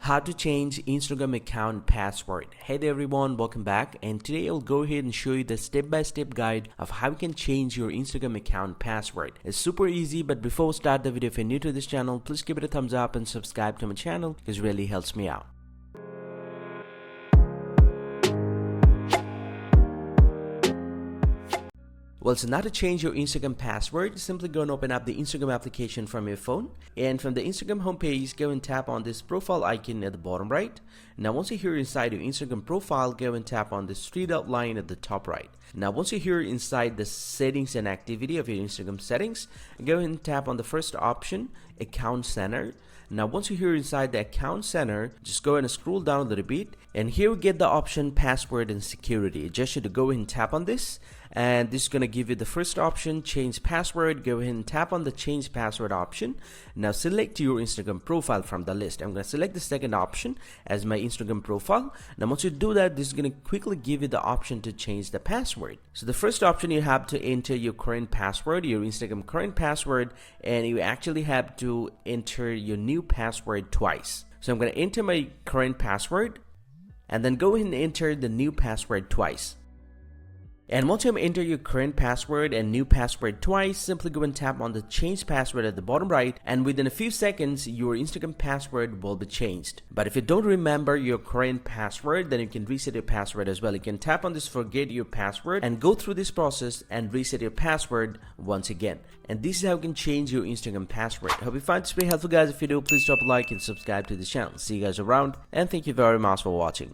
How to change Instagram account password. Hey there everyone, welcome back, and today I'll go ahead and show you the step-by-step guide of how you can change your Instagram account password. It's super easy, but before we start the video, if you're new to this channel, please give it a thumbs up and subscribe to my channel because it really helps me out. Well, so now to change your Instagram password, simply go and open up the Instagram application from your phone, and from the Instagram homepage, go and tap on this profile icon at the bottom right. Now once you're here inside your Instagram profile, go and tap on this three dot line at the top right. Now once you're here inside the settings and activity of your Instagram settings, go ahead and tap on the first option, account center. Now once you're here inside the account center, just go ahead and scroll down a little bit, and here we get the option password and security. Just need to go ahead and tap on this, and this is going to give you the first option, change password. Go ahead and tap on the change password option. Now select your Instagram profile from the list. I'm going to select the second option as my Instagram profile. Now once you do that, this is going to quickly give you the option to change the password. So the first option, you have to enter your current password, your Instagram current password, and you actually have to enter your new password twice. So I'm going to enter my current password and then go ahead and enter the new password twice. And once you enter your current password and new password twice, simply go and tap on the change password at the bottom right, and within a few seconds your Instagram password will be changed. But if you don't remember your current password, then you can reset your password as well. You can tap on this forget your password and go through this process and reset your password once again. And this is how you can change your Instagram password. I hope you find this very helpful, guys. If you do, please drop a like and subscribe to the channel. See you guys around, and thank you very much for watching.